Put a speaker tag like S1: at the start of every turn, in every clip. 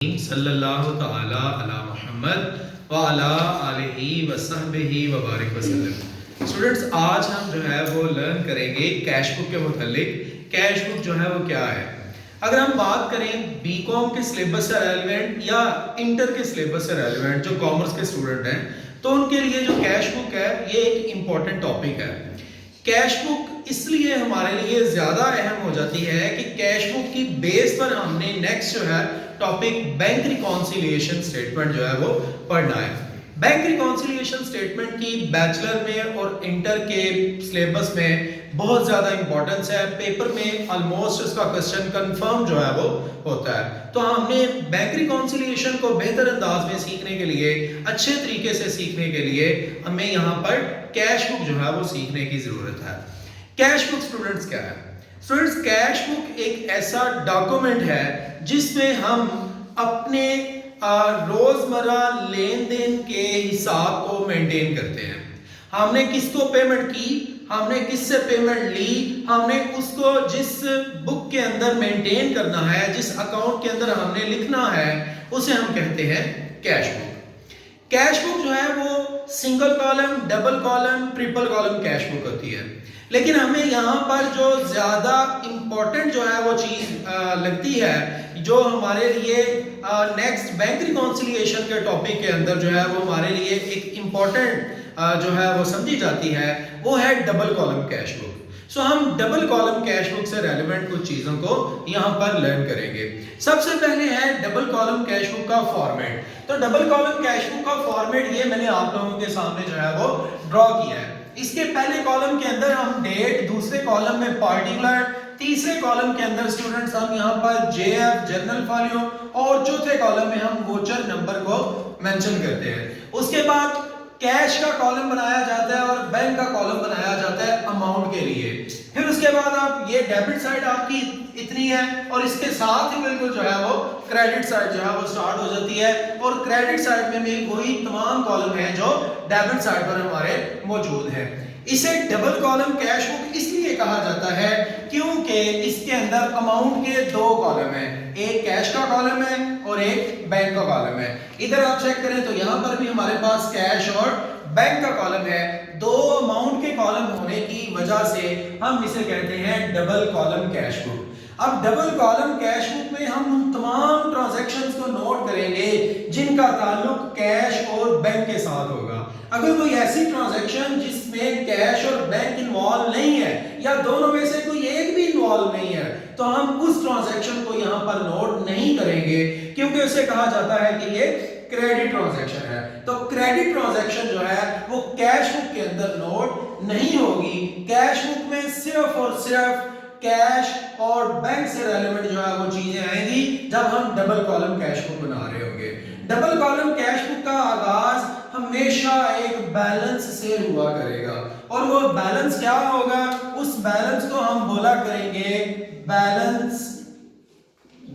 S1: सल्लल्लाहु तआला अला मुहम्मद व अला आलिहि व सहबिहि व बारिक वसल्लम। स्टूडेंट्स, आज हम जो है वो लर्न करेंगे कैश बुक के मुतालिक। कैश बुक जो है वो क्या है। अगर हम बात करें बीकॉम के सिलेबस से रेलिवेंट या इंटर के सिलेबस से रेलिवेंट जो कॉमर्स के स्टूडेंट हैं, तो उनके लिए जो कैश बुक है ये एक इम्पॉर्टेंट टॉपिक है। कैश बुक इसलिए हमारे लिए ज़्यादा अहम हो जाती है कि कैश बुक की बेस पर हमने नेक्स्ट जो है टॉपिक बैंक रिकॉन्सिलिएशन स्टेटमेंट जो है वो पढ़ना है। बैंक रिकॉन्सिलिएशन स्टेटमेंट की बैचलर में और इंटर के सिलेबस में बहुत ज़्यादा इंपॉर्टेंस है। पेपर में ऑलमोस्ट इसका क्वेश्चन कंफर्म जो है वो होता है। तो हमने बैंक रिकॉन्सिलिएशन को बेहतर अंदाज में सीखने के लिए, अच्छे तरीके से सीखने के लिए हमें यहाँ पर कैश बुक जो है वो सीखने की ज़रूरत है। कैश बुक स्टूडेंट्स क्या है? स्टूडेंट्स, कैश बुक एक ऐसा डॉक्यूमेंट है जिसमें हम अपने रोजमर्रा लेन देन के हिसाब को मेंटेन करते हैं। हमने किसको पेमेंट की, हमने किससे पेमेंट ली, हमने उसको जिस बुक के अंदर मेंटेन करना है, जिस अकाउंट के अंदर हमने लिखना है, उसे हम कहते हैं कैश बुक। कैश बुक जो है वो single column, double column, triple column cash book होती है। लेकिन हमें यहाँ पर जो ज़्यादा इम्पोर्टेंट जो है वो चीज़ लगती है, जो हमारे लिए नेक्स्ट बैंक रिकॉन्सिलिएशन के टॉपिक के अंदर जो है वो हमारे लिए एक इम्पोर्टेंट जो है वो समझी जाती है, वो है डबल कॉलम कैश बुक। सो हम डबल कॉलम कैश बुक से रेलिवेंट कुछ चीज़ों को यहाँ पर लर्न करेंगे। सबसे पहले है डबल कॉलम कैश बुक का फॉर्मेट। तो डबल कॉलम कैश बुक का फॉर्मेट ये मैंने आप लोगों के सामने जो है वो ड्रॉ किया है। इसके पहले कॉलम के अंदर हम डेट, दूसरे कॉलम में पार्टिकुलर, तीसरे कॉलम के अंदर स्टूडेंट्स हम यहाँ पर जेएफ जर्नल फॉलियो और चौथे कॉलम में हम वोचर नंबर को मेंशन करते हैं। उसके बाद कैश का कॉलम बनाया जाता है और बैंक का कॉलम बनाया जाता है अमाउंट के लिए। फिर उसके बाद आप ये डेबिट साइड आपकी इतनी है और इसके साथ ही बिल्कुल जो है वो क्रेडिट साइड जो है वो स्टार्ट हो जाती है, और क्रेडिट साइड में भी वही तमाम कॉलम है जो डेबिट साइड पर हमारे मौजूद है। इसे डबल कॉलम कैश बुक इसलिए कहा जाता है क्योंकि इसके अंदर अमाउंट के दो कॉलम है, एक कैश का कॉलम है और एक बैंक का कॉलम है। इधर आप चेक करें तो यहाँ पर भी हमारे पास कैश और बैंक का कॉलम है। दो अमाउंट के कॉलम होने की वजह से हम इसे कहते हैं डबल कॉलम कैश बुक। अब डबल कॉलम कैश बुक में हम उन तमाम ट्रांजैक्शंस को नोट करेंगे जिनका ताल्लुक कैश और बैंक के साथ होगा। अगर कोई ऐसी ट्रांजैक्शन जिसमें कैश और बैंक इन्वॉल्व नहीं है या दोनों में से कोई एक भी इन्वॉल्व नहीं है, तो हम उस ट्रांजैक्शन को यहाँ पर नोट नहीं करेंगे क्योंकि उसे कहा जाता है कि ये क्रेडिट ट्रांजैक्शन है। तो क्रेडिट ट्रांजैक्शन जो है वो कैश बुक के अंदर नोट नहीं होगी। कैश बुक में सिर्फ और सिर्फ कैश और बैंक से रेलेवेंट जो है वो चीजें आएंगी जब हम डबल कॉलम कैश बुक बना रहे होंगे। डबल कॉलम कैश बुक का आगाज हमेशा एक बैलेंस से हुआ करेगा, और वो बैलेंस क्या होगा, उस बैलेंस को हम बोला करेंगे balance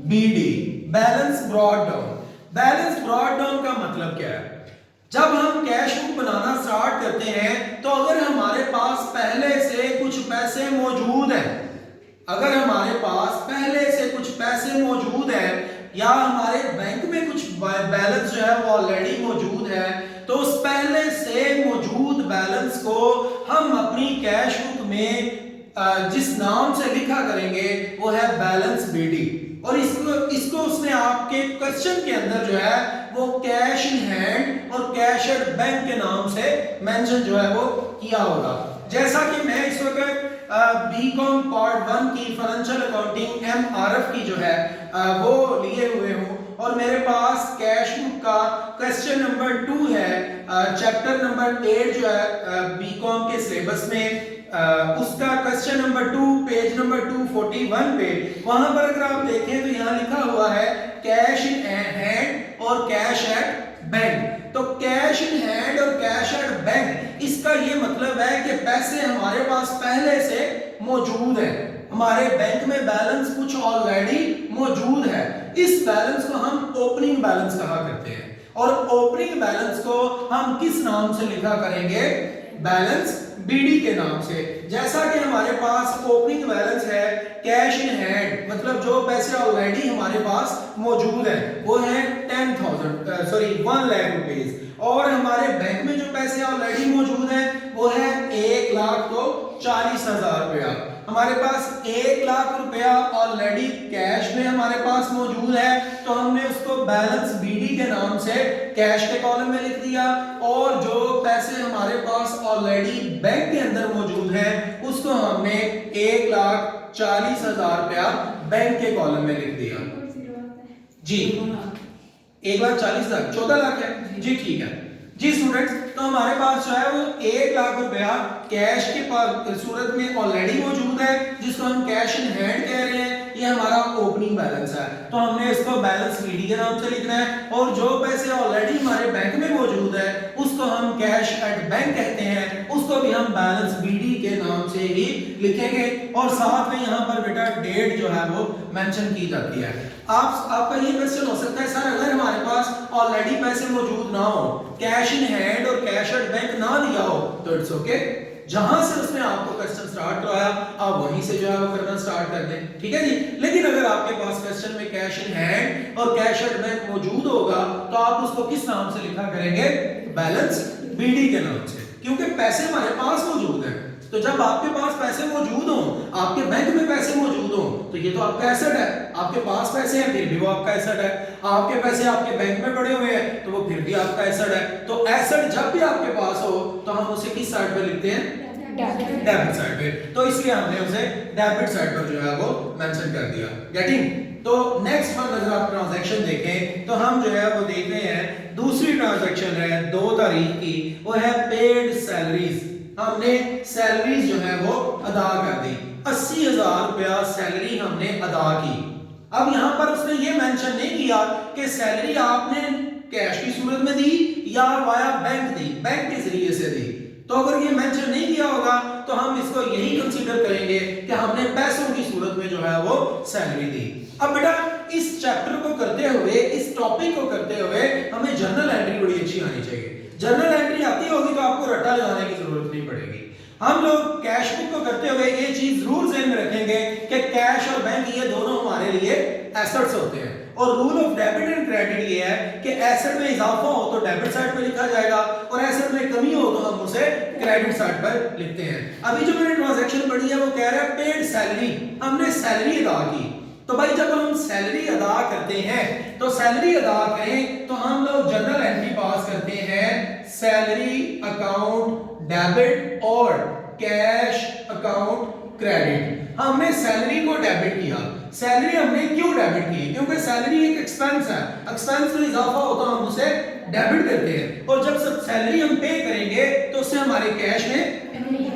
S1: BD, balance brought down. Balance brought down का मतलब क्या है? जब हम कैश बुक बनाना स्टार्ट करते हैं तो अगर हमारे पास पहले से कुछ पैसे मौजूद हैं, अगर हमारे पास पहले से कुछ पैसे मौजूद हैं या हमारे बैंक में कुछ बैलेंस जो है वो ऑलरेडी मौजूद है, तो उस पहले से मौजूद बैलेंस को हम अपनी कैश बुक में जिस नाम से लिखा करेंगे वो है बैलेंस बीडी। और इसको उसने आपके क्वेश्चन के अंदर जो है वो कैश इन हैंड और कैश एट बैंक के नाम से मेंशन जो है वो किया होगा। जैसा कि मैं इस वक्त बीकॉम पार्ट 1 की फाइनेंशियल अकाउंटिंग एमआरएफ की जो है वो लिए हुए हूँ, और मेरे पास कैश बुक का क्वेश्चन नंबर 2 है, चैप्टर नंबर 8 जो है बीकॉम के सिलेबस में, उसका क्वेश्चन नंबर 2 पेज नंबर 241 पे, वहां पर अगर आप देखें तो यहाँ लिखा हुआ है कैश इन हैंड और कैश एट बैंक। तो कैश इन हैंड और कैश एट बैंक, इसका ये मतलब है कि पैसे हमारे पास पहले से मौजूद है, हमारे बैंक में बैलेंस कुछ ऑलरेडी मौजूद है। इस बैलेंस को हम ओपनिंग बैलेंस कहा करते हैं, और ओपनिंग बैलेंस को हम किस नाम से लिखा करेंगे?
S2: बैलेंस बीडी के नाम से। जैसा कि हमारे पास ओपनिंग बैलेंस है कैश इन हैंड, मतलब जो पैसे ऑलरेडी हमारे पास मौजूद है वो है 1 लाख रुपीस, और हमारे बैंक में जो पैसे ऑलरेडी मौजूद हैं वो है 1,40,000 रुपया। हमारे पास 1 लाख रुपया ऑलरेडी कैश में हमारे पास मौजूद है, तो हमने उसको बैलेंस बीडी के नाम से कैश के कॉलम में लिख दिया, और जो पैसे हमारे पास ऑलरेडी बैंक के अंदर मौजूद है उसको हमने 1,40,000 रुपया बैंक के कॉलम में लिख दिया। जी 1,40,000 14 लाख है जी, ठीक है जी स्टूडेंट्स। तो हमारे पास जो है वो 1 लाख रुपया कैश के सूरत में ऑलरेडी मौजूद है, जिसको हम कैश इन हैंड कह रहे हैं, ये हमारा ओपनिंग बैलेंस है, तो हमने इसको बैलेंस बीडी के नाम से लिखना है। और जो पैसे ऑलरेडी हमारे बैंक में मौजूद है उसको हम कैश एट बैंक कहते हैं, उसको भी हम बैलेंस बीडी के नाम से ही लिखेंगे, और साथ में यहाँ पर बेटा डेट जो है वो मेंशन की जाती है। आपका ये क्वेश्चन हो सकता है सर अगर हमारे पास ऑलरेडी पैसे मौजूद ना हो, कैश इन हैंड और कैश एट बैंक ना दिया हो, तो इट्स ओके, जहां से उसने आपको क्वेश्चन स्टार्ट कराया आप वहीं से जो है वो करना स्टार्ट कर दें, ठीक है जी। लेकिन अगर आपके पास क्वेश्चन में कैश इन हैंड और कैश एट बैंक मौजूद होगा तो आप उसको किस नाम से लिखा करेंगे? बैलेंस बीडी के नाम से, क्योंकि पैसे हमारे पास मौजूद हैं। तो जब आपके पास पैसे मौजूद हो, आपके बैंक में पैसे मौजूद हो, तो ये तो आपका एसेट है। आपके पास पैसे हैं फिर भी वो आपका एसेट है, आपके पैसे आपके बैंक में पड़े हुए हैं तो वो फिर भी आपका एसेट है। तो एसेट जब भी आपके पास हो तो हम उसे किस साइड पे लिखते हैं? डेबिट साइड पे। तो इसलिए हमने उसे डेबिट साइड पर जो है वो मेंशन कर दिया। गेटिंग? तो नेक्स्ट वन अगर आप ट्रांजैक्शन देखें तो हम जो है वो देख रहे हैं दूसरी ट्रांजैक्शन है 2 तारीख की, वो है पेड सैलरीज। हमने सैलरीज जो है वो अदा कर दी, 80,000 रुपया सैलरी हमने अदा की। अब यहां पर उसने ये मेंशन नहीं किया कि सैलरी आपने कैश की सूरत में दी या वाया बैंक दी, बैंक के जरिए से दी। तो अगर ये मेंशन नहीं किया होगा तो हम इसको यही कंसीडर करेंगे कि हमने पैसों की सूरत में जो है वो सैलरी दी। अब बेटा इस चैप्टर को करते हुए, इस टॉपिक को करते हुए हमें जर्नल एंट्री बड़ी अच्छी आनी चाहिए। जर्नल एंट्री आती होगी तो आपको रट्टा लगाने की जरूरत नहीं पड़ेगी। हम लोग कैश बुक को करते हुए ये चीज जरूर ध्यान में रखेंगे कि कैश और बैंक ये दोनों हमारे लिए एसेट्स होते हैं, और rule of debit and credit ये है कि एसेट में इजाफा हो तो डेबिट साइड पे लिखा जाएगा, और एसेट में कमी हो तो हम उसे क्रेडिट साइड पर लिखते हैं। अभी जो मैंने ट्रांजैक्शन पढ़ी है वो कह रहा है पेड सैलरी, हमने सैलरी अदा की। तो भाई जब हम सैलरी अदा करते हैं तो सैलरी अदा करें तो हम लोग जर्नल एंट्री पास करते हैं सैलरी अकाउंट डेबिट और कैश अकाउंट क्रेडिट। हमने सैलरी को डेबिट किया। सैलरी हमने क्यों डेबिट की? क्योंकि सैलरी एक एक्सपेंस है, एक्सपेंस में इजाफा होता है हम उसे डेबिट करते हैं, और जब सब सैलरी हम पे करेंगे तो उससे हमारे कैश में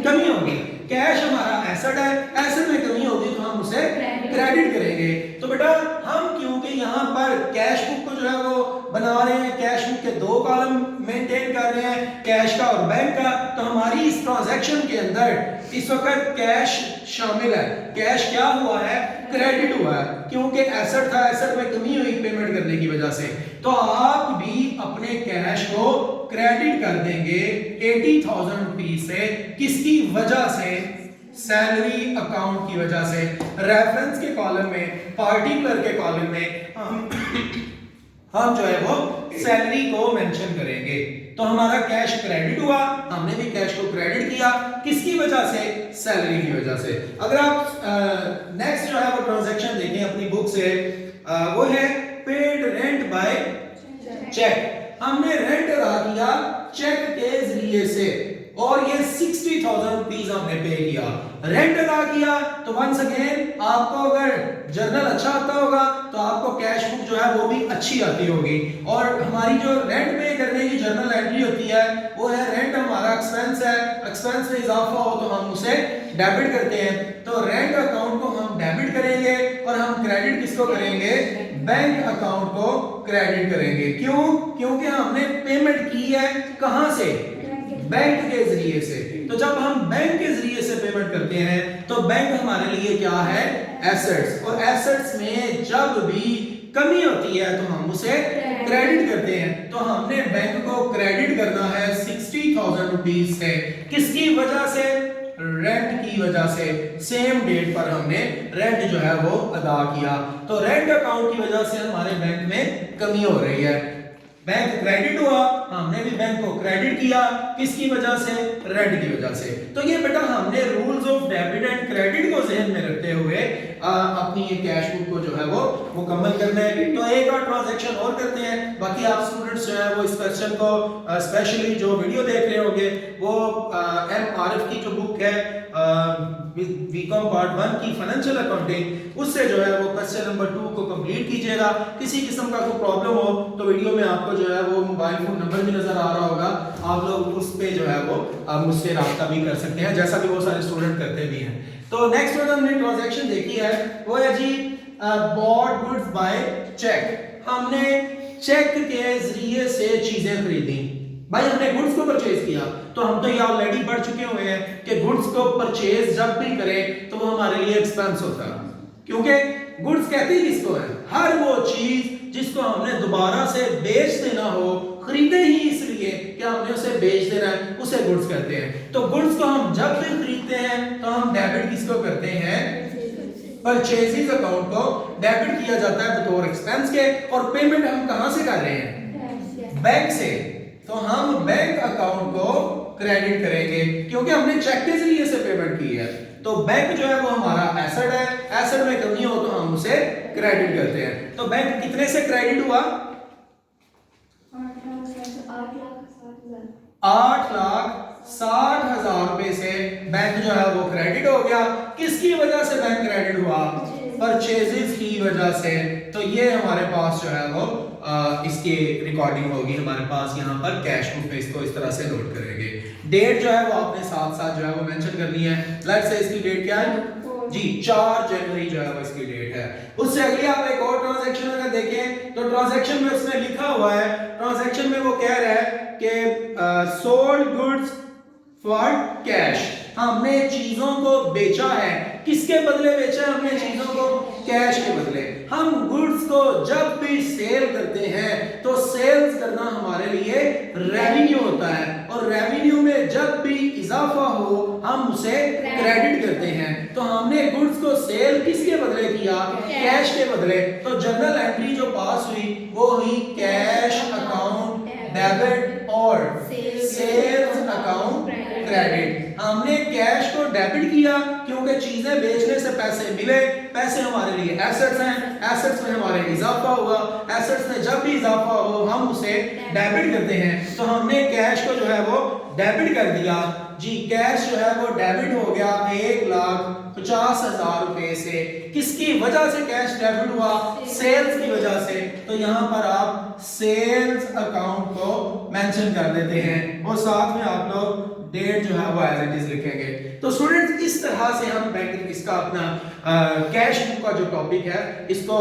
S2: कमी होगी। कैश हमारा एसेट है, एसेट में कमी होगी तो हम उसे क्रेडिट करेंगे। तो बेटा हम क्योंकि यहाँ पर कैश बुक को जो है वो बना रहे हैं, कैश बुक के 2 कॉलम मेंटेन कर रहे हैं, कैश का और बैंक का, तो हमारी इस ट्रांजैक्शन के अंदर इस वक्त कैश शामिल है। कैश क्या हुआ है? क्रेडिट हुआ है, क्योंकि एसेट था, एसेट में कमी हुई पेमेंट करने की वजह से। तो आप भी अपने कैश को क्रेडिट कर देंगे 80,000 रुपीस से, किसकी वजह से? सैलरी अकाउंट की वजह से। रेफरेंस के कॉलम में, पार्टिकुलर के कॉलम में हम जो है वो सैलरी को मेंशन करेंगे। तो हमारा कैश क्रेडिट हुआ, हमने भी कैश को क्रेडिट किया, किसकी वजह से? सैलरी की वजह से। अगर आप नेक्स्ट जो है वो ट्रांजैक्शन देखें अपनी बुक से, वो है पेड रेंट बाय चेक। हमने रेंट अदा किया चेक के जरिए से, और ये 60,000 रुपीस हमने पे किया, रेंट अदा किया। तो वंस अगेन आपको अगर जर्नल अच्छा आता होगा तो आपको कैश बुक जो है वो भी अच्छी आती होगी। और हमारी जो रेंट पे करने की जर्नल एंट्री होती है वो है रेंट हमारा एक्सपेंस है, एक्सपेंस में इजाफा हो तो हम उसे डेबिट करते हैं। तो रेंट अकाउंट को हम डेबिट करेंगे और हम क्रेडिट किसको करेंगे? बैंक अकाउंट को क्रेडिट करेंगे। क्यों? क्योंकि हमने पेमेंट की है कहां से? बैंक के जरिए से। तो जब हम बैंक के जरिए से पेमेंट करते हैं तो बैंक हमारे लिए क्या है? एसेट्स। और एसेट्स में जब भी कमी होती है तो हम उसे क्रेडिट करते हैं। तो हमने बैंक को क्रेडिट करना है 60,000 रुपीज से, किसकी वजह से? रेंट की वजह से। सेम डेट पर हमने रेंट जो है वो अदा किया, तो रेंट अकाउंट की वजह से हमारे बैंक में कमी हो रही है। बैंक क्रेडिट हुआ, हमने भी बैंक को क्रेडिट किया, किसकी वजह से? रेंट की वजह से। तो ये बेटा हमने rules of debit and credit को ज़हन में रखते हुए अपनी ये कैश बुक को जो है वो मुकम्मल करना है। तो एक और ट्रांजैक्शन और करते हैं, बाकी आप स्टूडेंट्स जो है वो इस क्वेश्चन को स्पेशली जो वीडियो देख रहे होंगे वो MRF की जो बुक है बीकॉम पार्ट 1 की फाइनेंशियल अकाउंटिंग, उससे जो है वो क्वेश्चन नंबर 2 को कंप्लीट कीजिएगा। किसी किस्म का कोई प्रॉब्लम हो तो वीडियो में आपको जो है वो मोबाइल फोन नंबर भी नजर आ रहा होगा, आप लोग उस पे जो है वो मुझसे राब्ता भी कर सकते हैं, जैसा कि बहुत सारे स्टूडेंट करते भी हैं। तो नेक्स्ट जो हमने ट्रांजैक्शन देखी है वो है जी बॉट गुड्स बाय चेक। हमने चेक के जरिए से चीजें खरीदी। भाई हमने गुड्स को परचेज किया, तो हम तो ये ऑलरेडी पढ़ चुके हुए हैं कि गुड्स को परचेज जब भी करें तो वो हमारे लिए एक्सपेंस होता है, क्योंकि गुड्स कहते ही किसको है? हर वो चीज जिसको हमने दोबारा से बेच देना हो, खरीदे ही इसलिए कि हमने उसे बेच देना है, उसे गुड्स कहते हैं। तो गुड्स को हम जब भी खरीदते हैं तो हम डेबिट किसको करते हैं? परचेजिंग अकाउंट को डेबिट किया जाता है बतौर एक्सपेंस के, और पेमेंट हम कहां से कर रहे हैं? बैंक से। तो हम बैंक अकाउंट को क्रेडिट करेंगे क्योंकि हमने चेक के जरिए से पेमेंट की है। तो बैंक जो है वो हमारा एसेट है, एसेट में कमी हो तो हम उसे क्रेडिट करते हैं। तो बैंक कितने से क्रेडिट हुआ? 8,60,000 रुपए से बैंक जो है वो क्रेडिट हो गया। किसकी वजह से बैंक क्रेडिट हुआ? परचेजेस की वजह से। तो ये हमारे पास जो है वो इसकी रिकॉर्डिंग होगी हमारे पास यहाँ पर कैश बुक में, इसको इस तरह से नोट करेंगे। डेट जो है वो आपने साथ साथ जो है वो मेंशन करनी है। लेट्स से इसकी डेट क्या है जी? 4 जनवरी जो है वो इसकी डेट है। उससे अगली आप एक और ट्रांजैक्शन अगर देखें तो ट्रांजैक्शन में उसने लिखा हुआ है, ट्रांजैक्शन में वो कह रहा है कि सोल्ड गुड्स फॉर कैश। हमने चीजों को बेचा है, किसके बदले बेचा है? हमने चीजों को कैश के बदले। हम गुड्स को जब भी सेल करते हैं तो सेल्स करना हमारे लिए रेवेन्यू होता है, और रेवेन्यू में जब भी इजाफा हो हम उसे क्रेडिट करते हैं। तो हमने गुड्स को सेल किसके बदले किया? कैश के बदले। तो जर्नल एंट्री जो पास हुई वो हुई कैश अकाउंट डेबिट और सेल्स अकाउंट क्रेडिट। हमने कैश को डेबिट किया क्योंकि चीजें बेचने से पैसे मिले, पैसे हमारे लिए एसेट्स हैं, एसेट्स में हमारे इजाफा हुआ, एसेट्स में जब भी इजाफा हो हम उसे डेबिट करते हैं। तो हमने कैश को जो है वो डेबिट कर दिया जी। कैश जो है वो डेबिट हो गया 1,50,000 रुपए से। किसकी वजह से कैश डेबिट हुआ? सेल्स की वजह से। तो यहाँ पर आप सेल्स अकाउंट को मेंशन कर देते हैं, और साथ में आप लोग डेट जो है वो एज इट इज लिखेंगे। तो स्टूडेंट्स इस तरह से हम बैंक इसका अपना कैश बुक का जो टॉपिक है इसको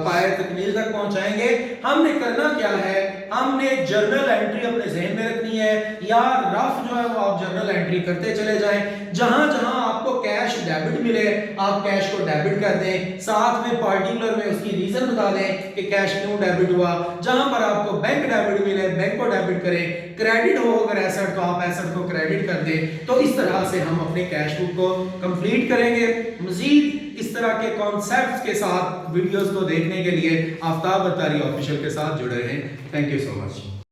S2: पाए तकमील तक पहुंचाएंगे। हमने करना क्या है? हमने जर्नल एंट्री अपने जहन में रखनी है, या रफ जो है वो आप जर्नल एंट्री करते चले जाएं। जहां जहां आपको कैश डेबिट मिले आप कैश को डेबिट कर दें, साथ में पार्टिकुलर में उसकी रीजन बता दें कि कैश क्यों डेबिट हुआ। जहां पर आपको बैंक डेबिट मिले बैंक को डेबिट करें, क्रेडिट हो अगर एसेट तो आप एसेट को क्रेडिट कर दें। तो इस तरह से हम अपने कैश बुक को कंप्लीट करेंगे। मजीद इस तरह के कॉन्सेप्ट्स के साथ वीडियोस को देखने के लिए आफ्ताब अत्तारी ऑफिशियल के साथ जुड़े रहें। Thank you so much.